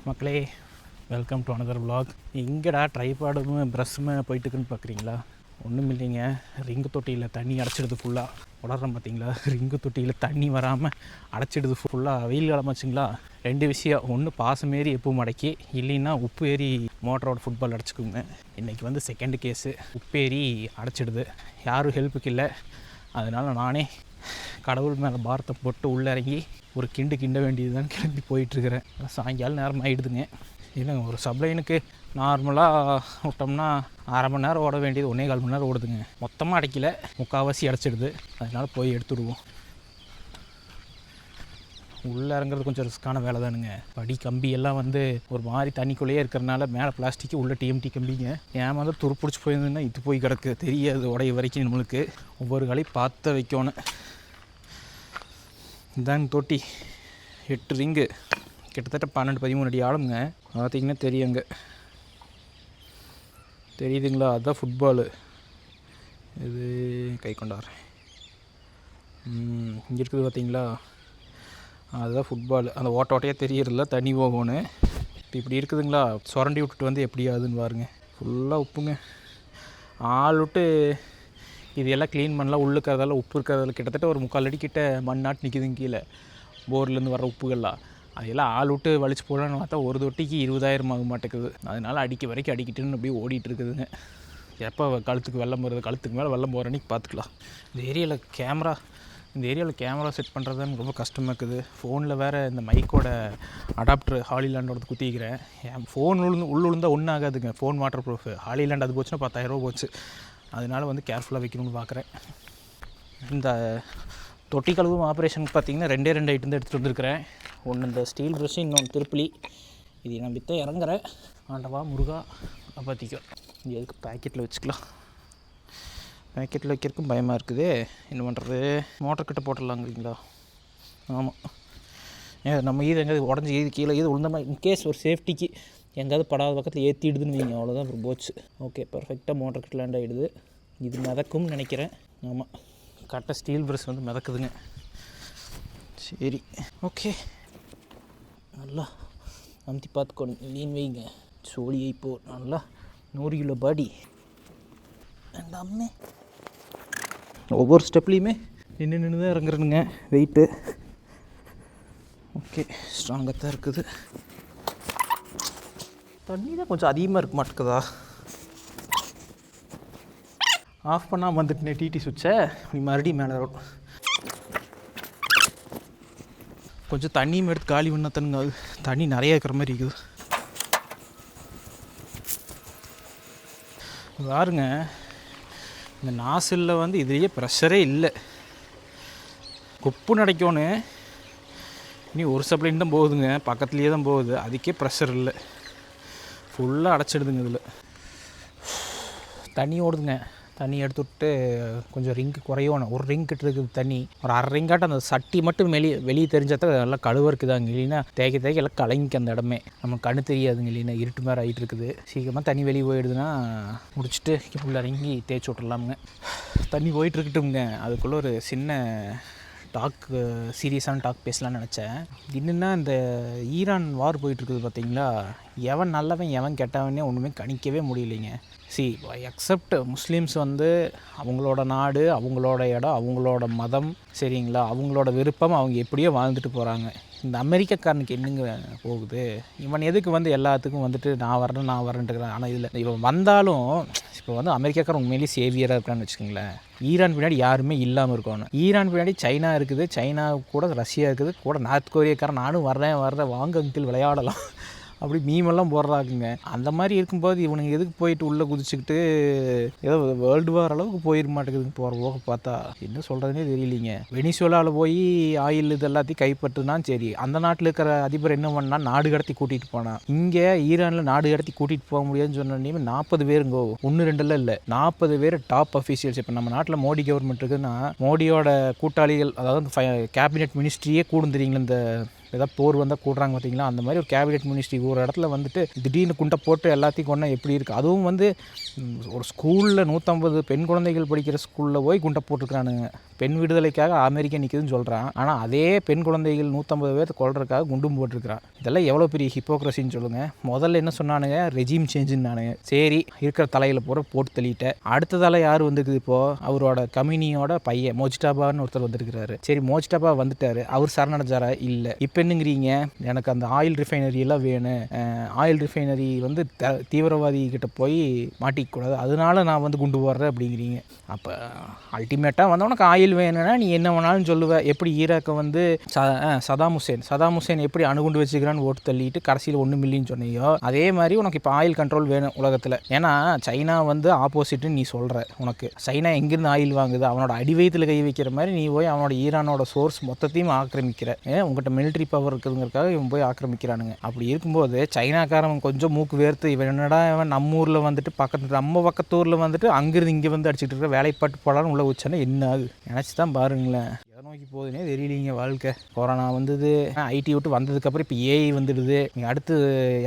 மக்களே, welcome to another vlog. எங்கடா ட்ரைபாடும் ப்ரஷ்ஷுமே போயிட்டுருக்குன்னு பார்க்குறீங்களா? ஒன்றும் இல்லைங்க, ரிங்கு தொட்டியில் தண்ணி அடைச்சிடுது ஃபுல்லாக. உடறேன் பார்த்தீங்களா? ரிங்கு தொட்டியில் தண்ணி வராமல் அடைச்சிடுது ஃபுல்லாக. வெயில் காலமாச்சுங்களா? ரெண்டு விஷயம், ஒன்று பாசம் ஏறி எப்பவும் அடைக்கி, இல்லைன்னா உப்பு ஏறி மோட்டரோட ஃபுட்பால் அடைச்சிக்குங்க. இன்றைக்கி வந்து செகண்ட் கேஸு, உப்பு ஏறி அடைச்சிடுது. யாரும் ஹெல்ப்புக்கு இல்லை. அதனால் நானே கடவுள் மேலே பாரத்தை போட்டு உள்ளே இறங்கி ஒரு கிண்ட வேண்டியது தான் கிளம்பி போயிட்டுருக்கிறேன். சாயங்காலம் நேரம் ஆகிடுதுங்க. இல்லைங்க, ஒரு சப்ளைனுக்கு நார்மலாக விட்டோம்னா அரை மணி நேரம் ஓட வேண்டியது 1.25 மணி நேரம் ஓடுதுங்க. மொத்தமாக அடைக்கல, முக்கால்வாசி அடைச்சிடுது. அதனால் போய் எடுத்துடுவோம். உள்ளே இறங்குறது கொஞ்சம் ரிஸ்க்கான வேலை தானுங்க. படி கம்பி எல்லாம் வந்து ஒரு மாதிரி தண்ணிக்குள்ளேயே இருக்கிறனால மேலே பிளாஸ்டிக்கு உள்ள டிஎம்டி கம்பிங்க. ஏன் வந்து துருப்பிடிச்சி போயிருந்ததுன்னா இது போய் கிடக்கு தெரியாது. உடைய வரைக்கும் நம்மளுக்கு ஒவ்வொரு காலையும் பார்த்து வைக்கணும். இதாங்க தொட்டி, 8 ரிங்கு, கிட்டத்தட்ட 12-13 அடி ஆளுங்க. பார்த்திங்கன்னா தெரியுங்க, தெரியுதுங்களா? அதுதான் ஃபுட்பாலு. இது கை கொண்டார் இங்கே இருக்குது பார்த்தீங்களா? அதுதான் ஃபுட்பால். அந்த ஓட்டையாக தெரியறதில்ல, தண்ணி போகணும். இப்போ இப்படி இருக்குதுங்களா? சுரண்டி விட்டுட்டு வந்து எப்படி ஆகுதுன்னு பாருங்க. ஃபுல்லாக உப்புங்க. ஆள் விட்டு இது எல்லாம் க்ளீன் பண்ணலாம். உள்ளுக்கிறதால உப்பு இருக்கிறதால கிட்டத்தட்ட ஒரு 3/4 அடி கிட்ட மண்ணாட்டு நிற்கிதுங்க கீழே. போர்லேருந்து வர உப்புகள்லாம் அதெல்லாம் ஆள் விட்டு வலிச்சு போடலான்னு பார்த்தா ஒரு தொட்டிக்கு 20,000 ஆக மாட்டேங்குது. அதனால் அடிக்க வரைக்கும் அடிக்கிட்டுன்னு அப்படியே ஓடிட்டு இருக்குதுங்க. எப்போ கழுத்துக்கு வெள்ளம் வருது, கழுத்துக்கு மேலே வெள்ளம் போகிற அன்றைக்கி பார்த்துக்கலாம். இந்த ஏரியாவில் கேமரா செட் பண்ணுறது ரொம்ப கஷ்டமாக இருக்குது. ஃபோனில் வேறு இந்த மைக்கோட அடாப்டர் ஹாலிலேண்டோட குத்திக்கிறேன். என் ஃபோன் உள்ளுந்தால் ஒன்றும் ஆகாதுங்க. Phone water proof. ஹாலிலேண்ட் அது போச்சுன்னா 10,000 போச்சு. அதனால் வந்து கேர்ஃபுல்லாக வைக்கணும்னு பார்க்குறேன். இந்த தொட்டி கழுவும் ஆப்ரேஷனுக்கு பார்த்திங்கன்னா 2 ஐட்டம் தான் எடுத்துகிட்டு வந்திருக்கிறேன். ஒன்று இந்த ஸ்டீல் ப்ரஷ்ஷு, இன்னொன்று திருப்பிலி. இது நான் விற்ற இறங்குறேன். ஆண்டவா முருகா காப்பாற்றிக்கோ. இது எதுக்கு பேக்கெட்டில் வச்சுக்கலாம். பேக்கெட்டில் வைக்கிறதுக்கும் பயமாக இருக்குது. என்ன பண்ணுறது? மோட்டர்கிட்ட போட்டுடலாங்கிறீங்களா? ஆமாம். நம்ம இது எங்கேயாவது உடஞ்சி கீழே விழுந்த மாதிரி இன்கேஸ் ஒரு சேஃப்டிக்கு எங்கேயாவது படாத பக்கத்தில் ஏற்றிடுதுன்னு வைங்க, அவ்வளோதான் அப்புறம் போச்சு. ஓகே, பர்ஃபெக்டாக மோட்டர்கிட்ட லேண்ட் ஆகிடுது. இது மிதக்கும்னு நினைக்கிறேன். ஆமாம், கரெக்டாக ஸ்டீல் ப்ரஷ் வந்து மிதக்குதுங்க. சரி, ஓகே, நல்லா அமுத்தி பார்த்துக்கணும். மீன் வைங்க, சோழியை போ. நல்லா 100 கிலோ பாடி. அந்த அம்மே ஒவ்வொரு ஸ்டெப்லேயுமே நின்று தான் இறங்குறனுங்க. வெயிட்டு ஓகே, ஸ்ட்ராங்காக தான் இருக்குது. தண்ணி தான் கொஞ்சம் அதிகமாக இருக்க மாட்டேக்குதா? ஆஃப் பண்ணால் வந்துட்டுனே டிடி சுவிட்சை மறுபடியும் மேலே வரும். கொஞ்சம் தண்ணியும் எடுத்து காலி பண்ணால் தண்ணுங்க. அது தண்ணி நிறைய இருக்கிற மாதிரி இருக்குது. பாருங்க, இந்த நாசிலில் வந்து இதுலேயே ப்ரெஷரே இல்லை. குப்பு நடக்கணும். இனி ஒரு சப்ளைன் தான் போகுதுங்க, பக்கத்துலேயே தான் போகுது. அதுக்கே ப்ரெஷர் இல்லை, ஃபுல்லாக அடைச்சிடுதுங்க. இதில் தண்ணி ஓடுதுங்க. தண்ணி எடுத்து விட்டு கொஞ்சம் ரிங்கு குறையணும். ஒரு ரிங் கிட்ட இருக்குது தண்ணி. ஒரு அரை ரிங்காட்டம் அந்த சட்டி மட்டும் வெளியே தெரிஞ்சால் நல்லா கழுவ இருக்குதாங்க. இல்லைன்னா தேய்க்க எல்லாம் கலங்கிக்க அந்த இடமே. நம்ம கண்ணு தெரியாதுங்க. இல்லைன்னா இருட்டு மாதிரி ஆகிட்டு இருக்குது. சீக்கிரமாக தண்ணி வெளியே போயிடுதுன்னா முடிச்சுட்டு உள்ள இறங்கி தேய்ச்சி விட்டுடலாமுங்க. தண்ணி போயிட்டுருக்கட்டுங்க. அதுக்குள்ளே ஒரு சின்ன சீரியஸான டாக் பேசலான்னு நினச்சேன். இன்னுன்னா இந்த ஈரான் வார் போயிட்டுருக்குது பார்த்தீங்களா? எவன் நல்லவன் எவன் கெட்டவனே ஒன்றுமே கணிக்கவே முடியலைங்க. எக்ஸப்ட் முஸ்லீம்ஸ் வந்து அவங்களோட நாடு, அவங்களோட இடம், அவங்களோட மதம், சரிங்களா? அவங்களோட விருப்பம், அவங்க எப்படியோ வாழ்ந்துட்டு போகிறாங்க. இந்த அமெரிக்காக்காரனுக்கு என்னங்க போகுது? இவன் எதுக்கு வந்து எல்லாத்துக்கும் வந்துட்டு நான் வரேன்ட்டுருக்கிறேன். ஆனால் இதில் இவன் வந்தாலும் இப்போ வந்து அமெரிக்காக்காரன் உண்மையிலேயே சேவியராக இருக்கான்னு வச்சுக்கோங்களேன். ஈரான் பின்னாடி யாருமே இல்லாமல் இருக்கணும். ஈரான் பின்னாடி சைனா இருக்குது, சைனா கூட ரஷ்யா இருக்குது, கூட நார்த் கொரியாக்காரன் நானும் வர்றேன் வாங்க அங்கிள் விளையாடலாம் அப்படி மீமெல்லாம் போடுறாக்குங்க. அந்த மாதிரி இருக்கும்போது இவனுங்க எதுக்கு போயிட்டு உள்ளே குதிச்சுக்கிட்டு ஏதோ வேர்ல்டு வார் அளவுக்கு போயிட மாட்டேங்குதுங்க. போக பார்த்தா என்ன சொல்கிறதுனே தெரியலிங்க. வெனிசுவேலாவில் போய் ஆயில் இது எல்லாத்தையும் கைப்பற்றுனா சரி, அந்த நாட்டில் இருக்கிற அதிபர் என்ன பண்ணா நாடு கடத்தி கூட்டிகிட்டு போனான். இங்கே ஈரானில் நாடு கடத்தி கூட்டிகிட்டு போக முடியாதுன்னு சொன்னோன்னே 40 பேருங்கோ, 1-2 இல்லை 40 பேர் டாப் அஃபீஷியல்ஸ். இப்போ நம்ம நாட்டில் மோடி கவர்மெண்ட் இருக்குதுன்னா மோடியோட கூட்டாளிகள், அதாவது கேபினெட் மினிஸ்ட்ரியே கூடும் தெரியுங்களா? இந்த ஏதாவது போர் வந்தால் கூடுறாங்க பார்த்தீங்களா? அந்த மாதிரி ஒரு கேபினெட் மினிஸ்ட்ரி ஒரு இடத்துல வந்துட்டு திடீர்னு குண்டை போட்டு எல்லாத்தையும் கொண்டா எப்படி இருக்குது? அதுவும் வந்து ஒரு ஸ்கூலில் 150 பெண் குழந்தைகள் படிக்கிற ஸ்கூலில் போய் குண்டை போட்டுருக்குறானுங்க. பெண் விடுதலைக்காக அமெரிக்கா நிற்குதுன்னு சொல்கிறான். ஆனால் அதே பெண் குழந்தைகள் 150 பேர்த்து கொள்றதுக்காக குண்டும் போட்டிருக்கிறான். இதெல்லாம் எவ்வளோ பெரிய ஹிப்போக்ரஸின்னு சொல்லுங்கள். முதல்ல என்ன சொன்னானுங்க, ரெஜிம் சேஞ்சுன்னானுங்க. சரி, இருக்கிற தலையில் போட்டு தள்ளிட்டேன். அடுத்ததால யார் வந்துருக்குது இப்போது? அவரோட கம்யூனியோட பையன் மோஜ்டாபான்னு ஒருத்தர் வந்திருக்கிறாரு. சரி, மோஜ்டாபா வந்துட்டார், அவர் சரணடைஞ்சாரா? இல்லை. இப்போ என்னங்கிறீங்க, எனக்கு அந்த ஆயில் ரிஃபைனரி எல்லாம் வேணும், ஆயில் ரிஃபைனரி வந்து தீவிரவாதி கிட்ட போய் மாட்டிக்கூடாது, அதனால நான் வந்து குண்டு போடுறேன் அப்படிங்கிறீங்க. அப்போ அல்டிமேட்டாக வந்து உனக்கு ஆயில் வேணும்னா நீ என்ன வேணாலும் சொல்லுவேன். எப்படி ஈராக்கை வந்து சதாம் ஹுசேன் எப்படி அணுகுண்டு வச்சுக்கிறான்னு ஓட்டு தள்ளிட்டு கடைசியில் 1 மில்லியன் சொன்னியோ, அதே மாதிரி உனக்கு இப்போ ஆயில் கண்ட்ரோல் வேணும் உலகத்தில். ஏன்னா சைனா வந்து ஆப்போசிட்டுன்னு நீ சொல்கிற. உனக்கு சைனா எங்கேருந்து ஆயில் வாங்குது? அவனோட அடிவயத்தில் கை வைக்கிற மாதிரி நீ போய் அவனோட ஈரானோட சோர்ஸ் மொத்தத்தையும் ஆக்கிரமிக்கிற. உங்கள்கிட்ட மிலிட்ரி பவர் இருக்குதுங்கிறதுக்காக இவன் போய் ஆக்கிரமிக்கிறானுங்க. அப்படி இருக்கும்போது சைனாக்காரன் கொஞ்சம் மூக்கு வேர்த்து இவன் என்னடா இவன் நம்ம ஊரில் வந்துட்டு நம்ம பக்கத்து ஊரில் வந்துட்டு அங்கிருந்து இங்கே வந்து அடிச்சுட்டு இருக்கிற வேலைப்பாட்டு போடான்னு உள்ள வச்சானே என்ன ஆகுது நினச்சி தான் பாருங்களேன். எதை நோக்கி போகுதுன்னே தெரியலீங்க வாழ்க்கை. கொரோனா வந்தது, ஐடி விட்டு வந்ததுக்கப்புறம் இப்போ ஏஐ வந்துடுது. நீங்கள் அடுத்து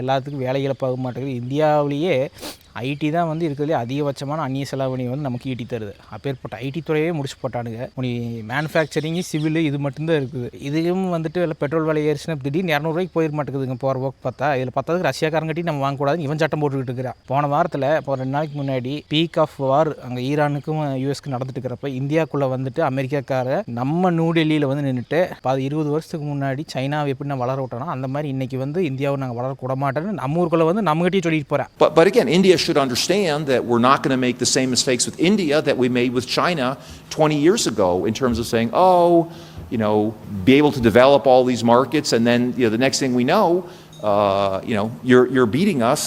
எல்லாத்துக்கும் வேலை இழப்பாக மாட்டேங்குது. இந்தியாவிலேயே ஐடி தான் வந்து இருக்கிறதுலே அதிகபட்சமான அந்நிய செலாவணியை வந்து நமக்கு ஈட்டி தருது. அப்பேற்பட்ட ஐடி துறையே முடிச்சு போட்டானுங்க. மேனுஃபேக்சரிங்கு சிவில் இது மட்டும்தான் இருக்குது. இதுவும் வந்துட்டு இல்லை பெட்ரோல் விலை ஏறிச்சுன்னா திடீர்னு 200 ரூபாய்க்கு போயிட மாட்டேங்குதுங்க போகிற போக்கு பார்த்தா. இதில் பத்தாவதுக்கு ரஷ்யாக்காரங்கட்டி நம்ம வாங்கக்கூடாதுன்னு இவன் சட்டம் போட்டுக்கிட்டு இருக்கிறான். போன வாரத்தில் இப்போ 2 நாளைக்கு முன்னாடி பீக் ஆஃப் வார் அங்கே ஈரானுக்கும் யூஎஸ்க்கு நடந்துட்டு இருக்கிறப்ப இந்தியாவுக்குள்ளே வந்துட்டு அமெரிக்காக்கார நம்ம நியூ டெல்லியில் வந்து நின்றுட்டு 20 வருஷத்துக்கு முன்னாடி சைனாவை எப்படி நான் வளர விட்டோன்னா அந்த மாதிரி இன்றைக்கி வந்து இந்தியாவை நாங்கள் வளரக்கூட மாட்டேன்னு நம்ம ஊருக்குள்ளே வந்து நம்மகிட்டே சொல்லிட்டு போகிறேன். But again, India should understand that we're not going to make the same mistakes with India that we made with China 20 years ago in terms of saying, be able to develop all these markets, and then the next thing we know, you're beating us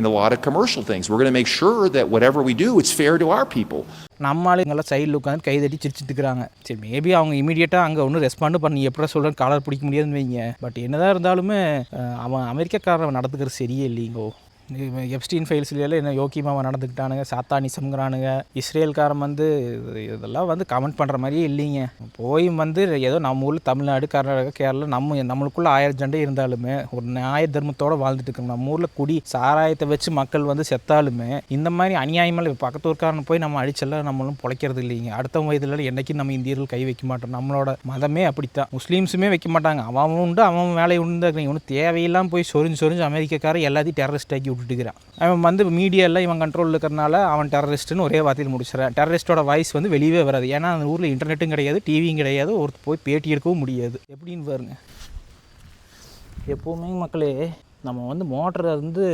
in a lot of commercial things. We're going to make sure that whatever we do, it's fair to our people. நம்மளால இங்கெல்லாம் சைடில் உட்காந்து கைதட்டி சிரிச்சுட்டு இருக்கிறாங்க. சரி, maybe அவங்க இமீடியட்டாக அங்கே ஒன்றும் ரெஸ்பாண்டு பண்ணி எப்படி சொல்கிறேன்னு காலர் பிடிக்க முடியாதுன்னு வைங்க. பட் என்னதான் இருந்தாலுமே அவன் அமெரிக்காக்காரன் நடந்துக்கிறது சரியே இல்லைங்கோ. எப்ஸ்டீன் ஃபைல்ஸ்லாம் என்ன யோக்கியமாக நடந்துக்கிட்டானுங்க, சாத்தானிசம்ங்கிறானுங்க. இஸ்ரேல்காரன் வந்து இதெல்லாம் வந்து கமெண்ட் பண்ணுற மாதிரியே இல்லைங்க. போய் வந்து ஏதோ நம்ம ஊரில் தமிழ்நாடு, கர்நாடகா, கேரளா நம்மளுக்குள்ள 1000 ஜெண்டை இருந்தாலுமே ஒரு நியாய தர்மத்தோடு வாழ்ந்துட்டு இருக்கோம். நம்ம ஊரில் குடி சாராயத்தை வச்சு மக்கள் வந்து செத்தாலுமே இந்த மாதிரி அநியாயமாக பக்கத்து ஊர்க்காரனை போய் நம்ம அடிச்செல்லாம் நம்மளும் பிழைக்கிறது இல்லைங்க. அடுத்த வயதில் என்றைக்கும் நம்ம இந்தியர்கள் கை வைக்க மாட்டோம். நம்மளோட மதமே அப்படித்தான். முஸ்லீம்ஸுமே வைக்க மாட்டாங்க. அவன் உண்டு அவன் வேலையை உண்டு. இவனு தேவையெல்லாம் போய் சொரிஞ்சு அமெரிக்காக்காரன் எல்லாத்தையும் டெரரிஸ்ட் ஆக்கி விட்டுட்டுக்கிறான். அவன் வந்து மீடியாவில் இவன் கண்ட்ரோலில் இருக்கிறனால அவன் டெரரிஸ்ட்டுன்னு ஒரே வார்த்தையில் முடிச்சிடறான். டெரரிஸ்ட்டோட வாய்ஸ் வந்து வெளியே வராது. ஏன்னா அந்த ஊரில் இன்டர்நெட்டும் கிடையாது, டிவியும் கிடையாது, ஒரு போய் பேட்டி எடுக்கவும் முடியாது. எப்படின்னு பாருங்க. எப்போவுமே மக்களே நம்ம வந்து மோட்டர் வந்து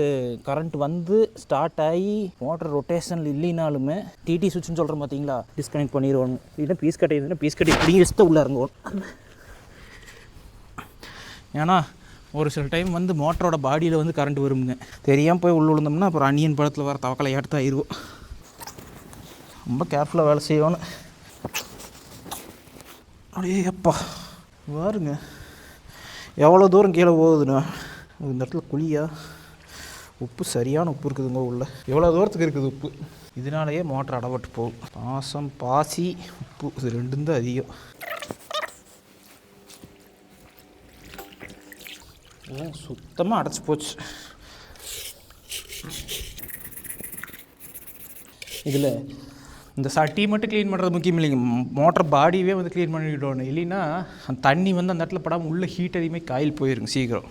கரண்ட் வந்து ஸ்டார்ட் ஆகி மோட்டர் ரொட்டேஷனில் இல்லைனாலுமே டிடி சுவிட்சுன்னு சொல்கிறோம் பார்த்தீங்களா, டிஸ்கனெக்ட் பண்ணிடுவாங்க. இல்லைன்னா பீஸ் கட்டி இப்படி வச்சுட்டு உள்ளே இறங்குவோம். ஏன்னா ஒரு சில டைம் வந்து மோட்டரோட பாடியில் வந்து கரண்ட் வருங்க. தெரியாமல் போய் விழுந்தோம்னா அப்புறம் அன்னியன் படத்தில் வர தவக்கலை ஏற்ற ஆயிடுவோம். ரொம்ப கேர்ஃபுல்லாக வேலை செய்யணும். அப்படியே எப்பா பாருங்க எவ்வளோ தூரம் கீழே போகுதுண்ணா. இந்த இடத்துல குழியா உப்பு சரியான உப்பு இருக்குதுங்க உள்ள. எவ்வளோ தூரத்துக்கு இருக்குது உப்பு. இதனாலேயே மோட்டர் அடப்பட்டு போகும். பாசி உப்பு இது ரெண்டும் தான் அதிகம். சுத்தமாக அடைச்சி போச்சு. இதில் இந்த சட்டி மட்டும் க்ளீன் பண்ணுறது முக்கியம் இல்லைங்க, மோட்டர் பாடியவே வந்து க்ளீன் பண்ணிக்கிட்டோன்னு. இல்லைன்னா அந்த தண்ணி வந்து அந்த இடத்துல படாமல் உள்ள ஹீட் அதிகமாக காயில் போயிருங்க சீக்கிரம்.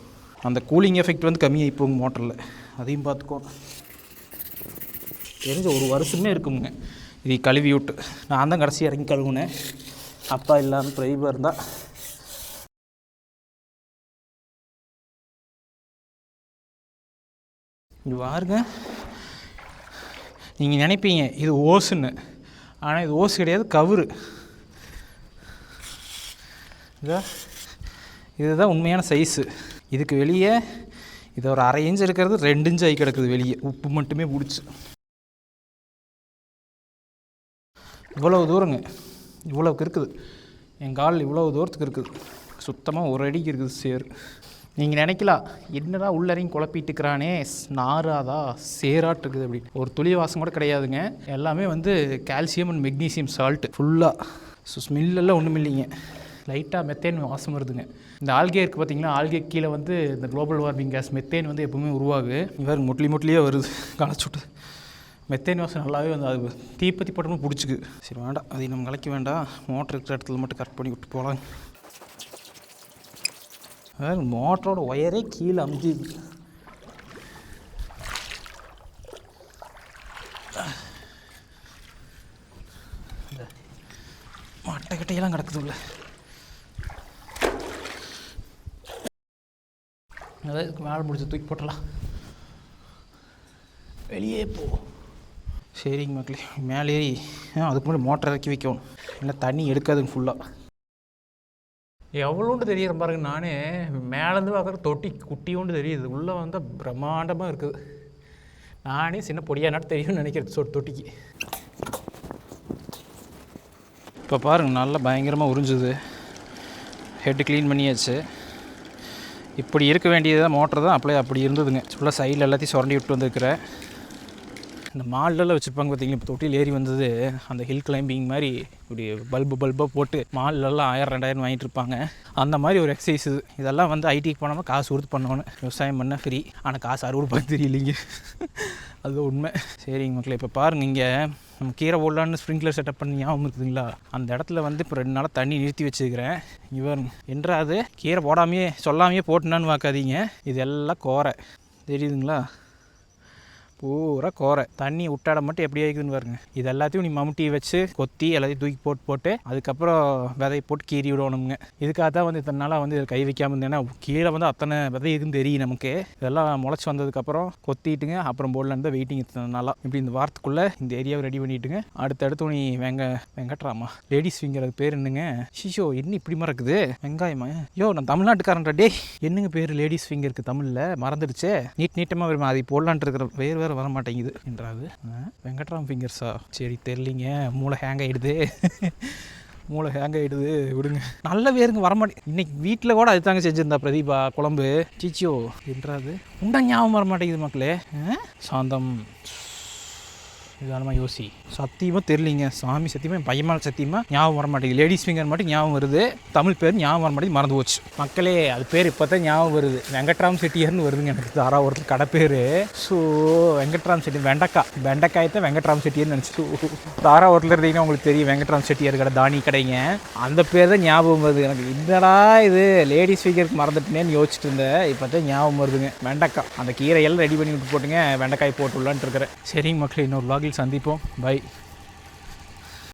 அந்த கூலிங் எஃபெக்ட் வந்து கம்மியாகி போகும் மோட்டரில். அதையும் பார்த்துக்கோங்க. தெரிஞ்ச ஒரு வருஷமே இருக்குங்க இது கழுவி விட்டு. நான் தான் கடைசி இறங்கி கழுவுனேன். அப்பா இல்லாமல் பிரைவாக இருந்தால். இது பாருங்க, நீங்கள் நினைப்பீங்க இது ஓசுன்னு, ஆனால் இது ஓசு கிடையாது, கவுரு. இதுதான் உண்மையான சைஸு. இதுக்கு வெளியே இது ஒரு 1/2 இன்ச் இருக்கிறது 2 இன்ச் ஆகி கிடக்குது வெளியே, உப்பு மட்டுமே பிடிச்சி. இவ்வளவு தூரங்க, இவ்வளவுக்கு இருக்குது என் கால், இவ்வளோ தூரத்துக்கு இருக்குது. சுத்தமாக ஒரு அடிக்கு இருக்குது சேர். நீங்கள் நினைக்கலாம் என்னடா உள்ளரையும் குழப்பிட்டுக்கிறானே, நாராதா சேராட்டு இருக்குது அப்படின்னு. ஒரு துளி வாசம் கூட கிடையாதுங்க. எல்லாமே வந்து கால்சியம் அண்ட் மெக்னீசியம் சால்ட்டு ஃபுல்லாக. ஸ்மெல்லெல்லாம் ஒன்றும் இல்லைங்க. லைட்டாக மெத்தேன் வாசம் வருதுங்க. இந்த ஆல்கே இருக்குது பார்த்தீங்களா, ஆல்கே கீழே வந்து இந்த குளோபல் வார்மிங் கேஸ் மெத்தேன் வந்து எப்போவுமே உருவாகு. இவர் முட்லியே வருது களைச்சுட்டு. மெத்தேன் வாசம் நல்லாவே வந்து அது தீப்பத்தி போட்டோம்னு பிடிச்சிக்கு. சரி வேண்டாம், அதை நம்ம கலைக்க வேண்டாம். மோட்டர் இருக்கிற இடத்துல மட்டும் கரெக்ட் பண்ணி விட்டு போகலாம். மோட்டரோட ஒயரே கீழே அமுக்கிது. மட்டைக்கட்டையெல்லாம் கிடக்குது உள்ள. அதாவது மேலே முடிச்சு தூக்கி போட்டலாம். வெளியே போ. சரிங்க மக்களே, மேலே ஏறி அதுக்கு முன்னாடி மோட்டர் இறக்கி வைக்கணும். இல்லை தண்ணி எடுக்காதுங்க ஃபுல்லாக. எவ்வளோண்டு தெரியுற பாருங்க. நானே மேலேருந்து பார்க்குற தொட்டி குட்டியோண்டு தெரியுது. உள்ளே வந்தால் பிரம்மாண்டமாக இருக்குது. நானே சின்ன பொடியாக நாட்டு தெரியும்னு நினைக்கிறது தொட்டிக்கு. இப்போ பாருங்கள், நல்லா பயங்கரமாக உறிஞ்சுது. ஹெட்டு க்ளீன் பண்ணியாச்சு. இப்படி இருக்க வேண்டியது மோட்டர் தான் அப்படி இருந்ததுங்க. ஃபுல்லாக சைடில் எல்லாத்தையும் சுரண்டி விட்டு வந்துருக்கிறேன். இந்த மால்லெல்லாம் வச்சுருப்பாங்க பார்த்தீங்களா, இப்போ தொட்டியில் ஏறி வந்தது அந்த ஹில் கிளைம்பிங் மாதிரி இப்படி பல்பாக போட்டு மால்லெல்லாம் 1000-2000 வாங்கிட்டு இருப்பாங்க. அந்த மாதிரி ஒரு எக்ஸசைஸ் இது. இதெல்லாம் வந்து ஐடிக்கு போனோம்னா காசு கொடுத்து பண்ணணும். விவசாயம் பண்ணால் ஃப்ரீ, ஆனால் காசு 60 ரூபாய் தெரியலைங்க. அது உண்மை. சரிங்க மக்களே, இப்போ பாருங்கள், இங்கே நம்ம கீரை போடலான்னு ஸ்ப்ரிங்க்லர் செட்டப் பண்ணி ஞாபகம் இருக்குதுங்களா? அந்த இடத்துல வந்து இப்போ 2 நாளாக தண்ணி நிறுத்தி வச்சுக்கிறேன். இவர் என்றாது கீரை போடாமையே சொல்லாமையே போட்டுனான்னு பார்க்காதீங்க. இது எல்லாம் கோரை தெரியுதுங்களா? பூரா கோரை. தண்ணி விட்டாட மட்டும் எப்படி ஆகிக்குதுன்னு பாருங்க. இது எல்லாத்தையும் நீ மம்முட்டி வச்சு கொத்தி எல்லாத்தையும் தூக்கி போட்டு அதுக்கப்புறம் விதையை போட்டு கீறி விடணுங்க. இதுக்காக தான் வந்து இத்தனை நாளாக வந்து கை வைக்காமல் இருந்தேன்னா கீழே வந்து அத்தனை விதை இருக்குன்னு தெரியும் நமக்கு. இதெல்லாம் முளைச்சி வந்ததுக்கப்புறம் கொத்திட்டுங்க, அப்புறம் போடலான்னு தான் வெயிட்டிங் இத்தனை நாளாக. இப்படி இந்த வாரத்துக்குள்ளே இந்த ஏரியாவை ரெடி பண்ணிட்டுங்க. அடுத்தடுத்து நீ வெங்கட்ராமா லேடிஸ் ஃபிங்கர், அது பேர் என்னங்க? ஷிஷோ, என்ன இப்படி மறக்குது? வெங்காயமா? யோ, நான் தமிழ்நாட்டுக்காரன்டா டே. என்னங்க பேர் லேடிஸ் ஃபிங்கருக்கு தமிழில்? மறந்துடுச்சு. நீட்டமாக வருமா? அதை போடலான்ட்டு இருக்கிற வேறு வர மாட்டேங்குது என்றாது. வெங்கட்ராம் ஃபிங்கர்ஸா? சரி தெரியலிங்க, மூளை ஹேங் ஆகிடுது. மூளை ஹேங் ஆகிடுது, விடுங்க. நல்ல பேருங்க வரமாட்டேன். இன்னைக்கு வீட்டில் கூட அது தாங்க செஞ்சுருந்தா பிரதீபா குழம்பு. சீச்சியோ என்றாது. உண்டா ஞாபகம் வர மாட்டேங்குது மக்களே. சாந்தம் நிதானமாக யோசி. சத்தியமாக தெரியலிங்க, சாமி சத்தியமாக, என் பையன் மேலே சத்தியமாக ஞாபகம் வர மாட்டேங்குது. லேடிஸ் ஃபிங்கர் மட்டும் ஞாபகம் வருது, தமிழ் பேர் ஞாபகம் வர மாட்டேங்குது, மறந்து போச்சு. மக்களே, அது பேர் இப்போ தான் ஞாபகம் வருது. வெங்கட்ராம் செட்டியார்னு வருதுங்க எனக்கு தாராபுரத்தில் கடை பேர். ஸோ வெங்கட்ராம் செட்டி, வெண்டைக்காயத்தை வெங்கட்ராம் செட்டியார்னு நினச்சிட்டு தாராபுரத்தில் இருந்தீங்கன்னா உங்களுக்கு தெரியும், வெங்கட்ராம் செட்டியார் கடை, தானி கடைங்க. அந்த பேர் தான் ஞாபகம் வருது எனக்கு. என்னடா இது லேடிஸ் ஃபிங்கருக்கு மறந்துட்டேன்னு யோசிச்சுட்டு இருந்தேன். இப்போ தான் ஞாபகம் வருதுங்க. வெண்டைக்காய், அந்த கீரையெல்லாம் ரெடி பண்ணி விட்டு போட்டுங்க, வெண்டைக்காய் போட்டு விடலான்ட்டு இருக்கிறேன். சரிங்க மக்களே, இன்னொரு vlog சந்திப்போம். பை.